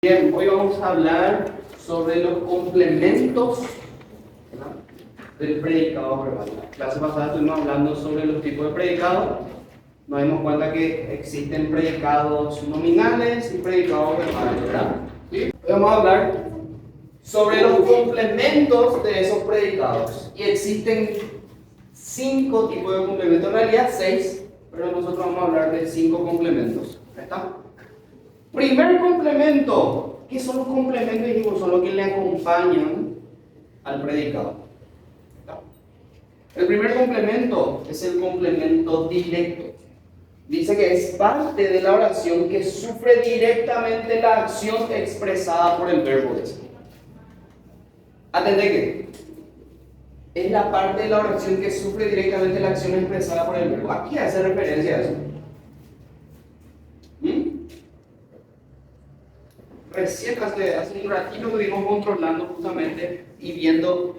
Bien, hoy vamos a hablar sobre los complementos, ¿verdad?, del predicado verbal. En la clase pasada estuvimos hablando sobre los tipos de predicados. Nos dimos cuenta que existen predicados nominales y predicados verbales, ¿verdad? ¿Sí? Hoy vamos a hablar sobre los complementos de esos predicados. Y existen 5 tipos de complementos, en realidad 6, pero nosotros vamos a hablar de 5 complementos. ¿Está? Primer complemento. ¿Qué son los complementos? Dijimos, son los que le acompañan al predicado. ¿Está? El primer complemento es el complemento directo. Dice que es parte de la oración que sufre directamente la acción expresada por el verbo de ese. Atende que es la parte de la oración que sufre directamente la acción expresada por el verbo. ¿A qué hace referencia a eso? Recién hace un ratito estuvimos controlando justamente y viendo.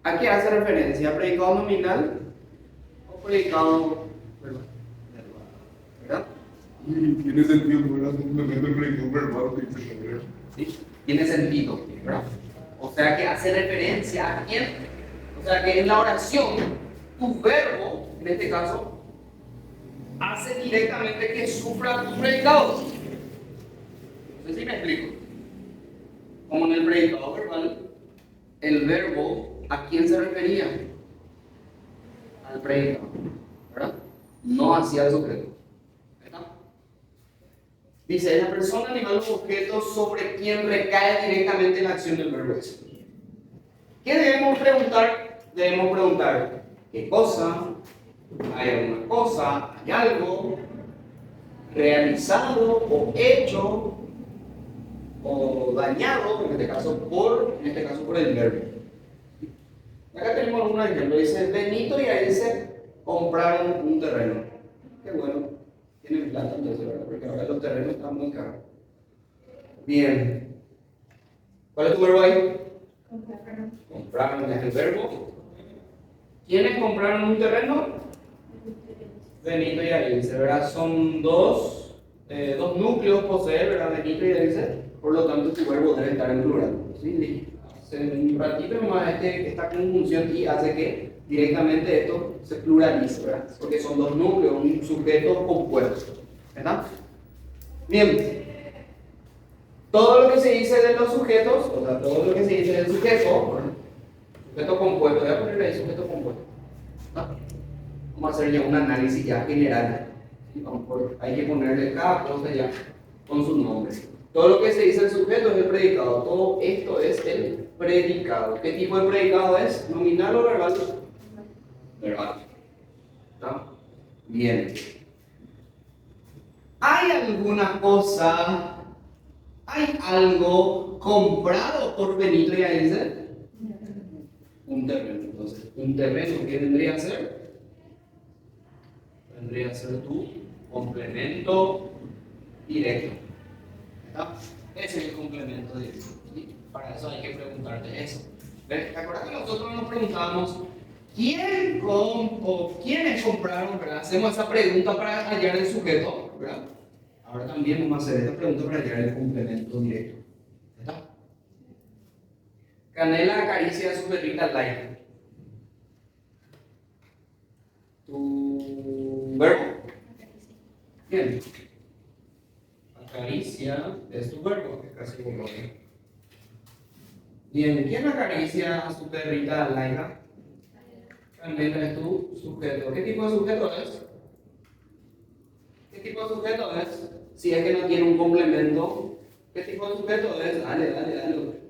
¿A qué hace referencia? ¿Predicado nominal o predicado verbal? ¿Verdad? Tiene sentido, ¿verdad? Simplemente el predicado verbal que dice Gabriel. ¿Sí? Tiene sentido, ¿verdad? O sea que hace referencia a quién. O sea que en la oración, tu verbo, en este caso, hace directamente que sufra tu predicado. No sé si me explico. Como en el predicado verbal, el verbo, ¿a quién se refería? Al predicado, ¿verdad? No hacia el sujeto. ¿Verdad? Dice, la persona, animal o objeto sobre quien recae directamente la acción del verbo ese. ¿Qué debemos preguntar? Debemos preguntar, ¿qué cosa? ¿Hay alguna cosa? ¿Hay algo realizado o hecho o dañado, en este caso por el verbo? Acá tenemos algunos ejemplos. Dice Benito y Ailse compraron un terreno. Qué bueno, tienen plata entonces, ¿verdad? Porque ahora los terrenos están muy caros. Bien, ¿cuál es tu verbo ahí? Compraron es el verbo. ¿Quiénes compraron un terreno? Benito y Ailse, ¿verdad? Son dos núcleos posee, ¿verdad? Benito y Ailse, por lo tanto tu verbo debe estar en plural. ¿Sí? Hace un ratito nomás esta conjunción y hace que directamente esto se pluralice, ¿verdad? Porque son dos núcleos, un sujeto compuesto, ¿verdad? Bien, todo lo que se dice de los sujetos, o sea, todo lo que se dice del sujeto, ¿verdad? Sujeto compuesto, voy a poner ahí sujeto compuesto, ¿verdad? Vamos a hacer ya un análisis ya general. Hay que ponerle cada cosa ya con su nombre. Todo lo que se dice el sujeto es el predicado. Todo esto es el predicado. ¿Qué tipo de predicado es? ¿Nominal o verbal? Verbal. ¿Está? Bien. ¿Hay alguna cosa, hay algo comprado por Benito y Ailse? Un terreno. Entonces, un terreno, ¿qué vendría a ser? Vendría a ser tu complemento directo. ¿Verdad? Ese es el complemento directo. ¿Sí? Para eso hay que preguntarte eso. ¿Te acuerdas que nosotros nos preguntábamos quiénes compraron? ¿Verdad? Hacemos esa pregunta para hallar el sujeto, ¿verdad? Ahora también vamos a hacer esta pregunta para hallar el complemento directo. ¿Verdad? Canela acaricia a su perrita Laika. Tu verbo. Bien. Acaricia es tu verbo, que casi como lo que. Bien, ¿quién acaricia a su perrita Laila? Canela es tu sujeto. ¿Qué tipo de sujeto es? ¿Qué tipo de sujeto es? Si es que no tiene un complemento, ¿qué tipo de sujeto es? Dale.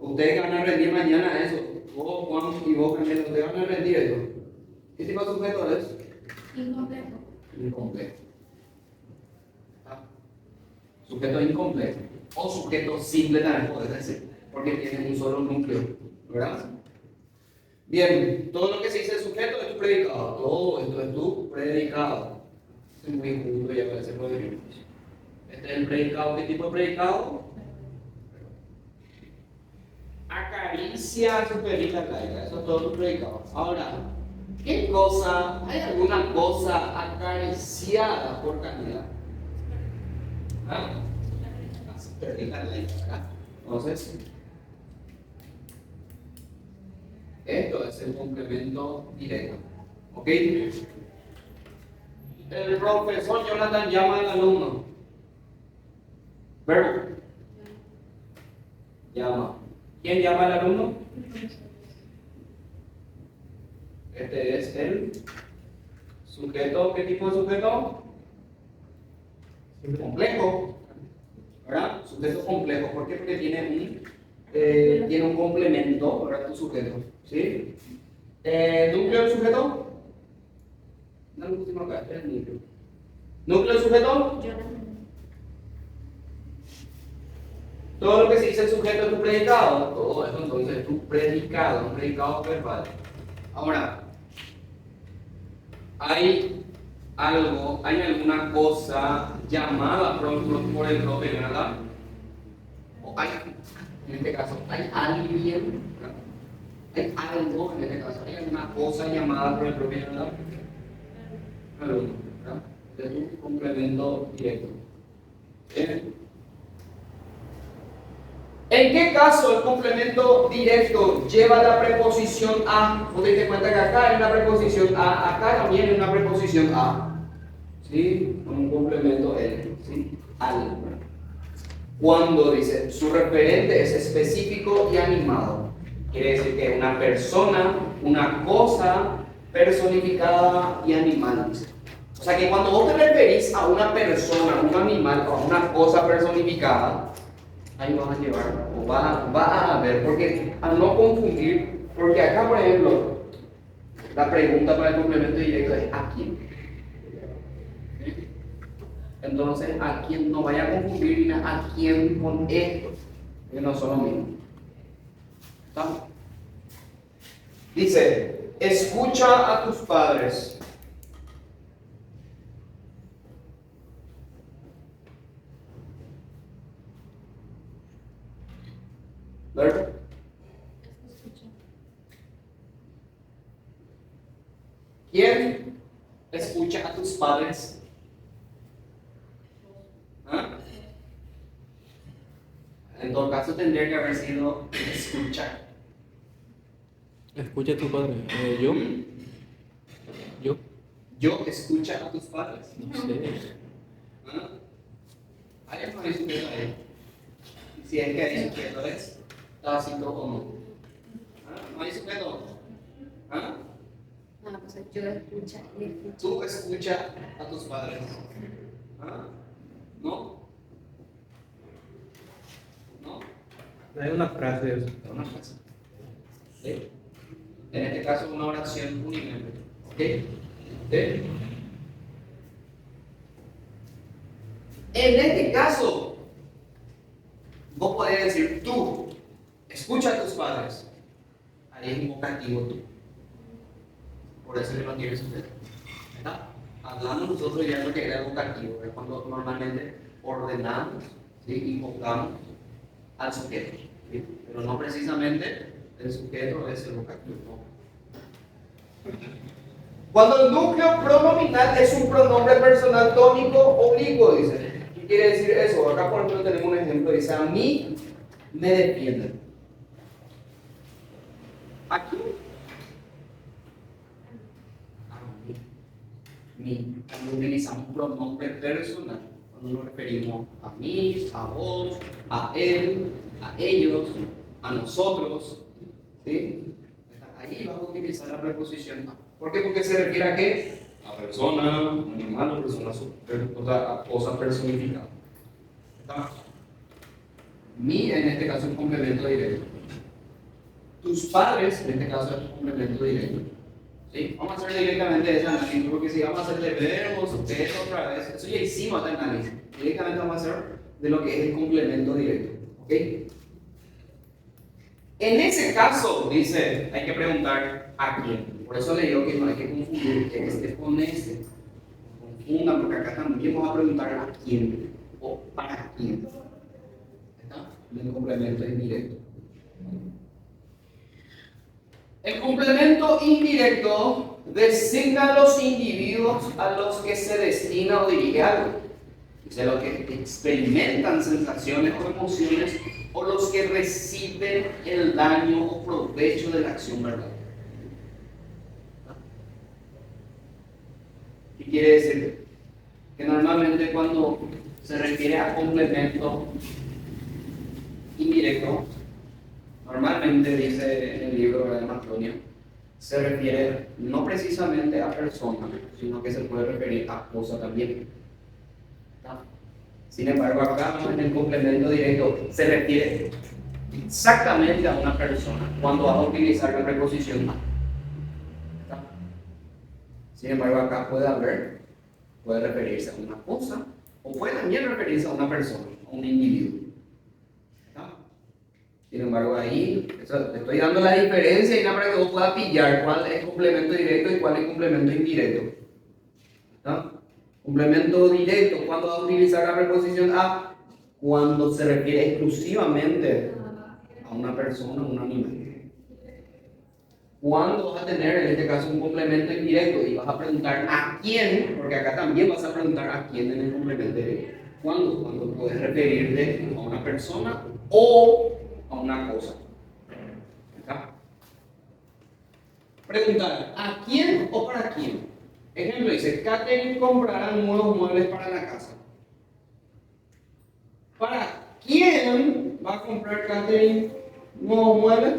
Ustedes van a rendir mañana eso. Vos, Juan, y vos, Canela, ustedes van a rendir eso. ¿Qué tipo de sujeto es? Incompleto. Sujeto incompleto o sujeto simple también puedes decir, porque tiene un solo núcleo, ¿verdad? Bien, todo lo que se dice sujeto es tu predicado, todo esto es tu predicado. Es muy junto, ya parece por ejemplo. Este es el predicado. ¿Qué tipo de predicado? Acaricia a su perrita Laila, eso es todo tu predicado. Ahora, ¿qué cosa, hay alguna cosa acariciada por Canela? ¿Ah? Entonces, esto es el complemento directo. ¿Ok? El profesor Jonathan llama al alumno. Verbo. Llama. ¿Quién llama al alumno? Este es el sujeto. ¿Qué tipo de sujeto? Complejo. ¿Verdad? Sujeto complejo. ¿Por qué? Porque tiene un complemento, ¿verdad? Tu sujeto. ¿Sí? ¿Núcleo del sujeto? No, el último acá, es el núcleo. ¿Núcleo del sujeto? Todo lo que se dice el sujeto es tu predicado. Todo eso entonces es tu predicado, un predicado verbal. Ahora, hay alguna cosa llamada por el propio, ¿verdad? O hay, en este caso, hay alguien, ¿verdad? Hay algo, en este caso, hay alguna cosa llamada por el propio, ¿verdad? Alumno, ¿verdad? Es un complemento directo. ¿En qué caso el complemento directo lleva la preposición a? Vos te das cuenta que acá hay una preposición a, acá también hay una preposición a. ¿Sí? Un complemento L. ¿Sí? Al. Cuando dice su referente es específico y animado. Quiere decir que una persona, una cosa personificada y animal. O sea que cuando vos te referís a una persona, un animal o a una cosa personificada, ahí vas a llevar o va a ver, porque a no confundir, porque acá por ejemplo, la pregunta para el complemento directo es ¿a quién? Entonces, ¿a quién? No vaya a confundir a quién con esto, que no son lo mismo. ¿Está? Dice, escucha a tus padres. ¿Verdad? ¿Quién escucha a tus padres? ¿Ah? En todo caso tendría que haber sido escuchar. Escucha a tu padre. ¿Yo? ¿Yo? Yo escucha a tus padres. No sé. ¿Ah? ¿Hay algo de sujeto ahí? Si es que hay sujeto, ¿es tácito o no? ¿Ah? ¿No hay sujeto? ¿Ah? No, pues yo escucha y escucho. Tú escucha a tus padres. ¿Ah? ¿No? ¿No? Hay una frase de eso. Una frase. ¿Sí? En este caso, una oración universal. ¿Ok? ¿Sí? En este caso, vos podés decir tú, escucha a tus padres. Ahí es un vocativo tú. Por eso que no tiene sujeto. ¿Verdad? Hablamos nosotros ya de lo que era el vocativo, es cuando normalmente ordenamos, ¿sí? Invocamos al sujeto. ¿Sí? Pero no precisamente el sujeto es el vocativo. No. Cuando el núcleo pronominal es un pronombre personal tónico oblicuo, dice. ¿Qué quiere decir eso? Acá por ejemplo tenemos un ejemplo, dice a mí me defienden. Aquí. A mí. Cuando utilizamos un pronombre personal, cuando nos referimos a mí, a vos, a él, a ellos, a nosotros, ¿sí? Ahí vamos a utilizar la preposición a. ¿Por qué? Porque se refiere a qué? A persona, animal o persona, o sea, a cosa personificada. ¿Está? Mi, en este caso, es un complemento directo. Tus padres, en este caso, es un complemento directo. ¿Sí? Vamos a hacer directamente ese análisis, porque si vamos a hacer de verbos, sujeto otra vez, eso ya hicimos este análisis. Directamente vamos a hacer de lo que es el complemento directo. ¿Ok? En ese caso, dice, hay que preguntar a quién. Por eso le digo que no hay que confundir que este con este. Confundan, porque acá también vamos a preguntar a quién o para quién. ¿Está? El complemento indirecto. El complemento indirecto designa a los individuos a los que se destina o dirige algo. Dice los que experimentan sensaciones o emociones o los que reciben el daño o provecho de la acción verdadera. ¿Qué quiere decir? Que normalmente cuando se refiere a complemento indirecto, normalmente dice en el libro de Macronio, se refiere no precisamente a personas, sino que se puede referir a cosas también. ¿Está? Sin embargo, acá en el complemento directo se refiere exactamente a una persona cuando vas a utilizar la preposición a. ¿Está? Sin embargo, acá puede referirse a una cosa o puede también referirse a una persona, a un individuo. ¿Está? Sin embargo, ahí te estoy dando la diferencia y nada para que vos puedas pillar cuál es complemento directo y cuál es complemento indirecto. ¿Está? Complemento directo, ¿cuándo vas a utilizar la preposición a? Cuando se refiere exclusivamente a una persona, a un animal. ¿Cuándo vas a tener en este caso un complemento indirecto? Y vas a preguntar a quién, porque acá también vas a preguntar a quién en el complemento directo. ¿Cuándo? Cuando puedes referirte a una persona o a una cosa. ¿Está? Preguntar ¿a quién o para quién? Ejemplo, dice, Catherine comprará nuevos muebles para la casa. ¿Para quién va a comprar Catherine nuevos muebles?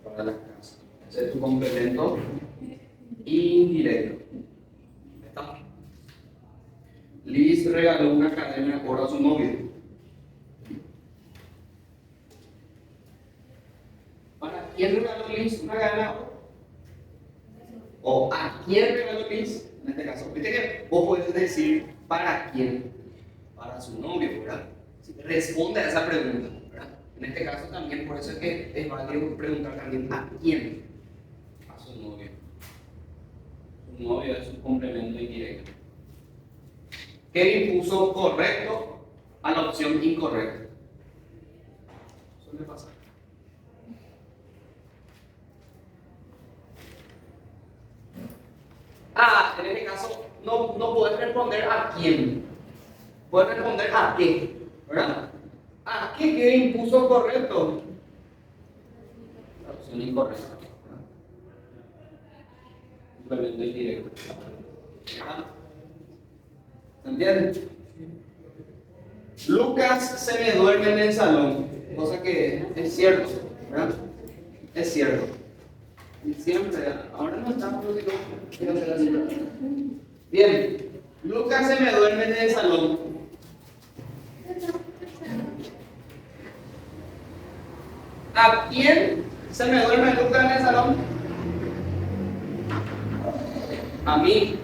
Para la casa. Ese es tu complemento indirecto. ¿Está? Liz regaló una cadena de oro a su novio. ¿Para quién regaló Liz una cadena de oro? ¿O a quién regaló Liz? En este caso, viste que vos podés decir ¿para quién? Para su novio, ¿verdad? Responde a esa pregunta, ¿verdad? En este caso también, por eso es que es válido preguntar también ¿a quién? A su novio. Su novio es un complemento indirecto. Kevin puso correcto a la opción incorrecta. Suele pasar. En este caso, no puedes responder a quién. Puedes responder a qué, ¿verdad? ¿A qué Kevin puso correcto? La opción incorrecta. Complemento indirecto. ¿Se entiende? Lucas se me duerme en el salón, cosa que es cierto, ¿verdad? Es cierto. Y siempre, ahora no estamos los bien, Lucas se me duerme en el salón. ¿A quién se me duerme Lucas en el salón? A mí,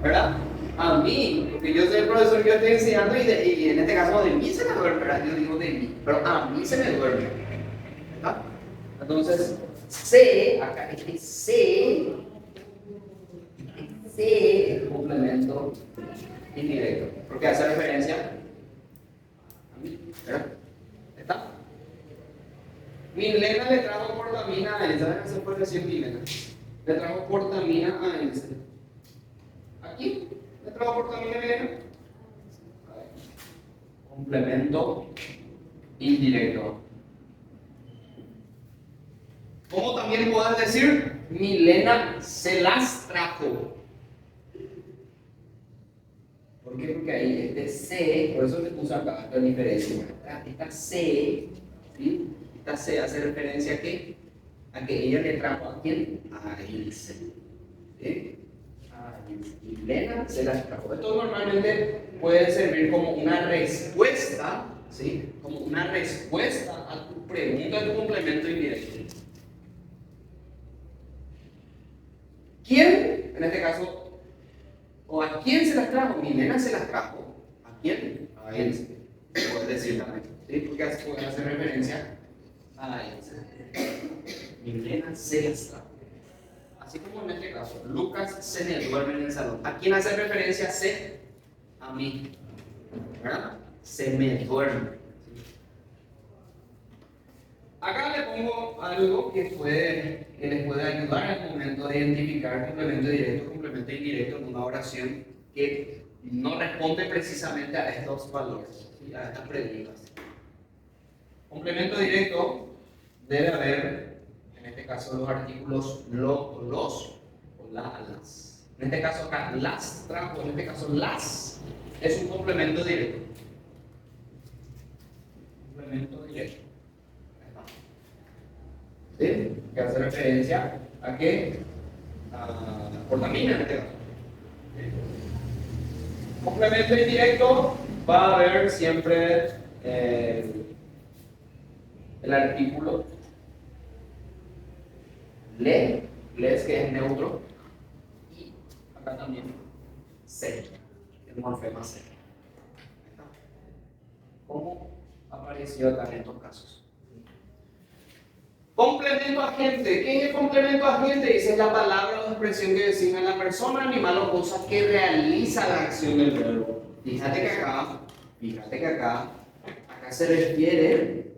¿verdad? A mí, porque yo soy el profesor que yo estoy enseñando y en este caso de mí se me duerme, ¿verdad? Yo digo de mí, pero a mí se me duerme, ¿verdad? Entonces, C, acá este C es complemento indirecto, porque hace referencia a mí, ¿verdad? ¿Está? Milena le trajo portamina a Elsa, ¿qué se puede decir Milena? Le trajo portamina a Elsa. ¿Aquí? ¿Le trajo portamina a Milena? Complemento indirecto. ¿Cómo también puedes decir? Milena se las trajo. ¿Por qué? Porque ahí este C, por eso le puse acá la diferencia. Esta C, ¿sí? Esta C hace referencia a qué? A que ella le trajo a quién? A Ilse. ¿Sí? A Ilse. Milena se las trajo. Esto normalmente puede servir como una respuesta, ¿sí? Como una respuesta a tu pregunta de tu complemento indirecto. ¿Quién? En este caso, ¿o a quién se las trajo? Milena se las trajo. ¿A quién? A Elsa. Puedes decir también, ¿sí? Porque así pueden hacer referencia a Elsa. Milena se las trajo. Así como en este caso, Lucas se me duerme en el salón. ¿A quién hace referencia C? A mí. ¿Verdad? Se me duerme. Acá le pongo algo que les puede ayudar al momento de identificar complemento directo, complemento indirecto en una oración. que no responde precisamente a estos valores, ¿sí? A estas preguntas. Complemento directo debe haber, en este caso, los artículos los o las. En este caso acá, las trajo, en este caso las, es un complemento directo. Complemento directo. ¿Sí? Que hace referencia a que contamina en este caso. Complemento indirecto va a haber siempre el artículo les que es neutro, y acá también se, el morfema se. ¿Cómo apareció acá en estos casos? Complemento agente. ¿Qué es el complemento agente? Dice es la palabra o expresión que designa a la persona, animal o cosa que realiza la acción del verbo. Fíjate que acá se refiere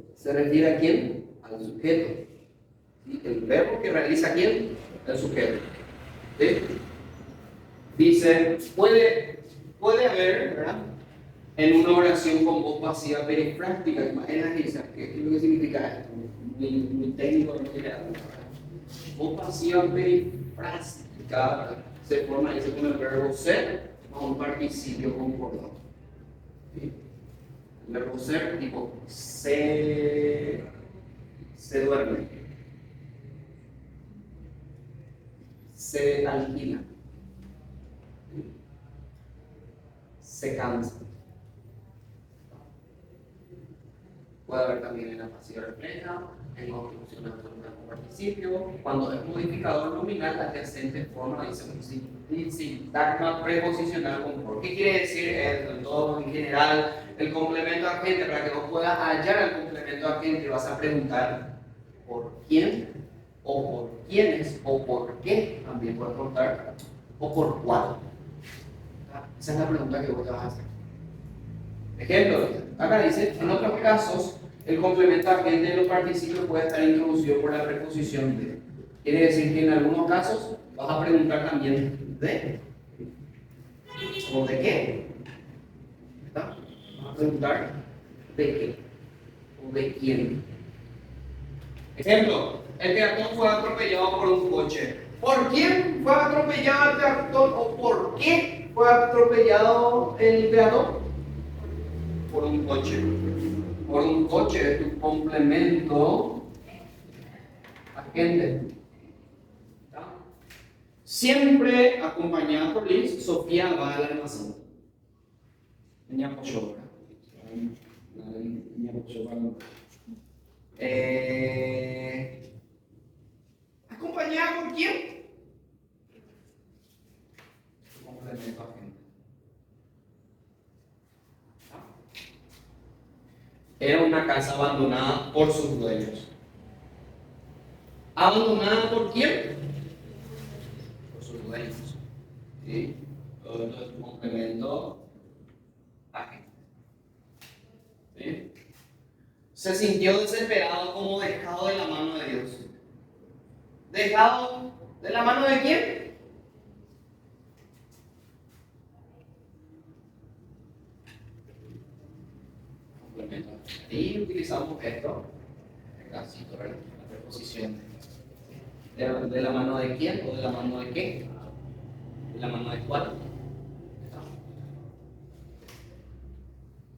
a quién? Al sujeto. ¿Sí? El verbo que realiza quién? El sujeto. ¿Sí? Dice, puede haber, ¿verdad? En una oración con voz pasiva perifrástica, imagínate, ¿qué es lo que significa esto? Muy técnico, no quiere hablar. Voz pasiva perifrástica, ¿verdad? Se forma, dice, con el verbo ser a un participio concordado. ¿Sí? El verbo ser, tipo, se duerme, se alquila, se cansa. Puede haber también en la pasiva refleja, en conjunción absoluta con participio. Cuando es modificador nominal, adyacente forma dice un sintagma preposicional con por. ¿Qué quiere decir en todo en general el complemento agente? Para que vos puedas hallar el complemento agente, vas a preguntar por quién, o por quiénes, o por qué, también puedes preguntar, o por cuál. Esa es la pregunta que vos te vas a hacer. Ejemplo, acá dice, en otros casos, el complemento agente de los participios puede estar introducido por la preposición de. Quiere decir que en algunos casos vas a preguntar también de o de qué. ¿Está? Vas a preguntar de qué o de quién. Ejemplo, el peatón fue atropellado por un coche. ¿Por quién fue atropellado el peatón o por qué fue atropellado el peatón? Por un coche. Por un coche es tu complemento agente. ¿Está? Siempre acompañada por Liz, Sofía va al almacén. ¿Acompañada por quién? Complemento agente. Era una casa abandonada por sus dueños. ¿Abandonada por quién? Por sus dueños. ¿Sí? Todo esto es un complemento agente. ¿Sí? Se sintió desesperado como dejado de la mano de Dios. ¿Dejado de la mano de quién? Y utilizamos esto, el casito, ¿verdad? La preposición. ¿De la mano de quién o de la mano de qué? ¿De la mano de cuál?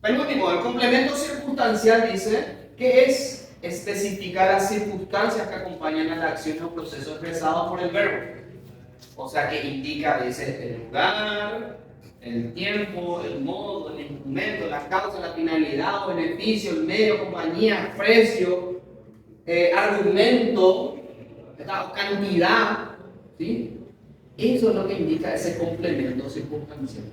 Penúltimo, el complemento circunstancial dice que es especificar las circunstancias que acompañan a la acción o proceso expresado por el verbo. O sea que indica, dice, el lugar, el tiempo, el modo, el instrumento, la causa, la finalidad, beneficio, el medio, compañía, precio, argumento, cantidad, ¿sí? Eso es lo que indica ese complemento circunstancial.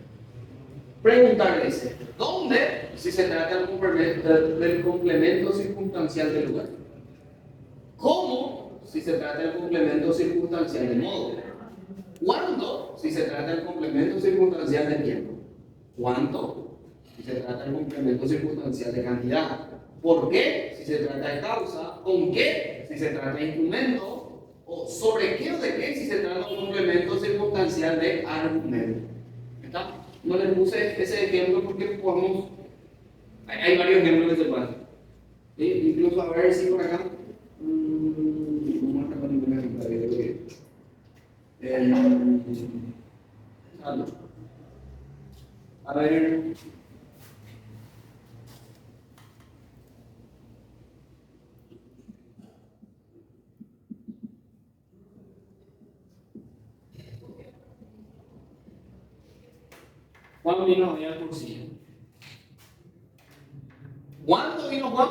Preguntarle, dice, ¿dónde? Si se trata del complemento circunstancial del lugar. ¿Cómo? Si se trata del complemento circunstancial del modo. ¿Cuándo? Si se trata del complemento circunstancial de tiempo. ¿Cuánto? Si se trata del complemento circunstancial de cantidad. ¿Por qué? Si se trata de causa. ¿Con qué? Si se trata de instrumento. ¿O sobre qué o de qué? Si se trata de un complemento circunstancial de argumento. ¿Está? No les puse ese ejemplo porque podemos. Hay varios ejemplos que se pueden hacer. ¿Sí? Incluso a ver si por acá. No muestra con ningún ejemplo. A ver. ¿Cuándo vino hoy al cursillo? ¿Cuándo vino Juan?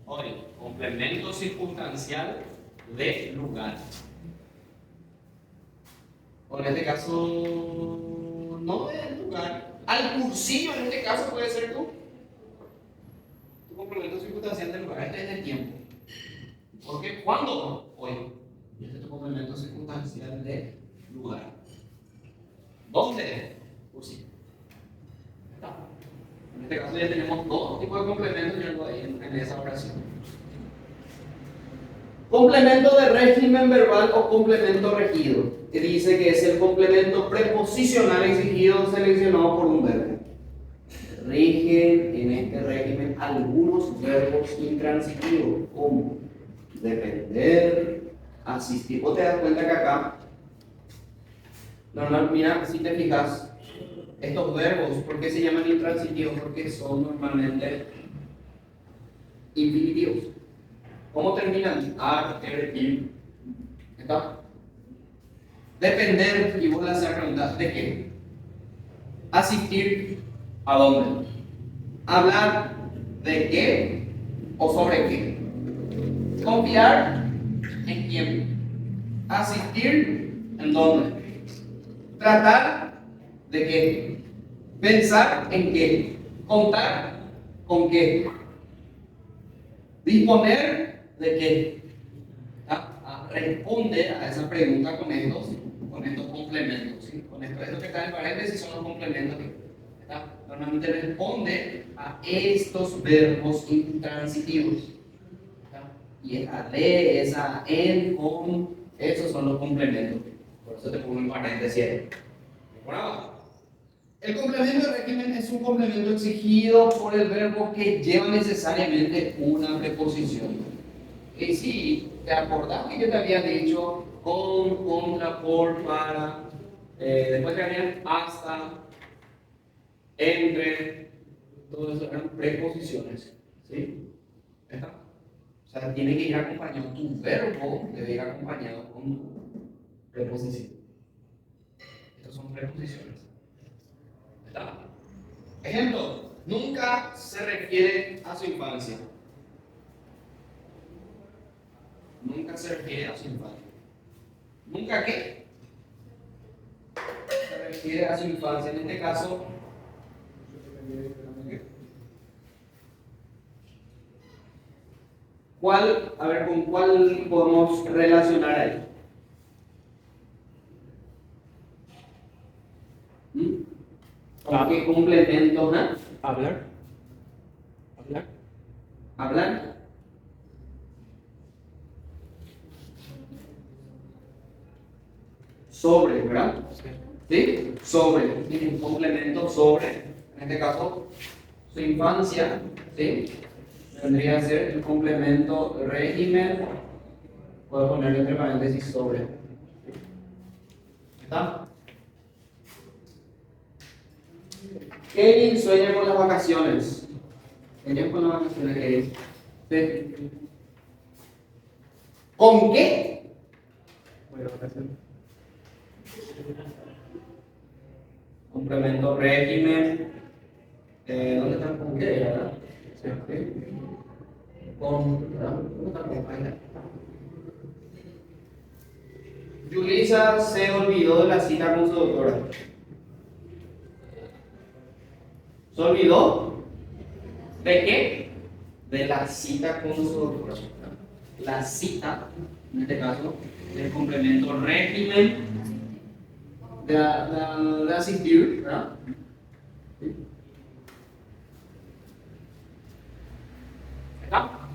Hoy, complemento circunstancial de lugar. O en este caso, no de lugar. Al cursillo en este caso puede ser tú. Tu complemento circunstancial de lugar. Este es de tiempo. ¿Por qué? ¿Cuándo? Hoy. Y este es tu complemento circunstancial de lugar. ¿Dónde? Cursillo. Está. En este caso ya tenemos dos tipos de complementos en esa oración. Complemento de régimen verbal o complemento regido, que dice que es el complemento preposicional exigido seleccionado por un verbo. Rigen en este régimen algunos verbos intransitivos, como depender, asistir. Vos te das cuenta que acá, mira, si te fijas, estos verbos, ¿por qué se llaman intransitivos? Porque son normalmente infinitivos. ¿Cómo terminan? Ar, ir. ¿Está? Depender, y vos le haces preguntas, ¿de qué? Asistir, ¿a dónde? Hablar, ¿de qué? ¿O sobre qué? Confiar, ¿en quién? Asistir, ¿en dónde? Tratar, ¿de qué? Pensar, ¿en qué? Contar, ¿con qué? Disponer, ¿de qué? Responde a esa pregunta con estos complementos. ¿Sí? Con esto que está en paréntesis son los complementos. ¿Está? Normalmente responde a estos verbos intransitivos. ¿Está? Y esa de, esa en, con, esos son los complementos. Por eso te pongo en paréntesis. Bueno, el complemento de régimen es un complemento exigido por el verbo que lleva necesariamente una preposición. Y si te acordás que yo te había dicho con, contra, por, para, después te habían hasta, entre, todo eso eran preposiciones. ¿Sí? ¿Está? O sea, tiene que ir acompañado, tu verbo debe ir acompañado con tu preposición. Estas son preposiciones. ¿Está? Ejemplo, nunca se refiere a su infancia. Nunca se refiere a su infancia. ¿Nunca qué? Se refiere a su infancia. En este caso, ¿cuál? A ver, ¿con cuál podemos relacionar ahí? ¿Con qué complemento? Hablar. Hablar. Hablar. Sobre, ¿verdad? ¿Sí? Sobre. Tiene un complemento sobre. En este caso, su infancia. ¿Sí? Tendría que ser el complemento régimen. Puedo poner entre paréntesis sobre. ¿Está? Kevin sueña con las vacaciones. Sueña con las vacaciones, Kevin. ¿Sí? ¿Con qué? Complemento régimen. ¿Dónde está el con qué? ¿Verdad? Sí. Con. ¿Dónde está el con qué? Yulisa se olvidó de la cita con su doctora. ¿Se olvidó? ¿De qué? De la cita con su doctora. La cita, en este caso, del complemento régimen de asistir, ¿verdad? ¿Está?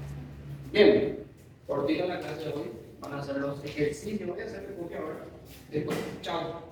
Bien, cortito la clase de hoy. Van a hacer los ejercicios. Voy a hacer el copia ahora. Después, chao.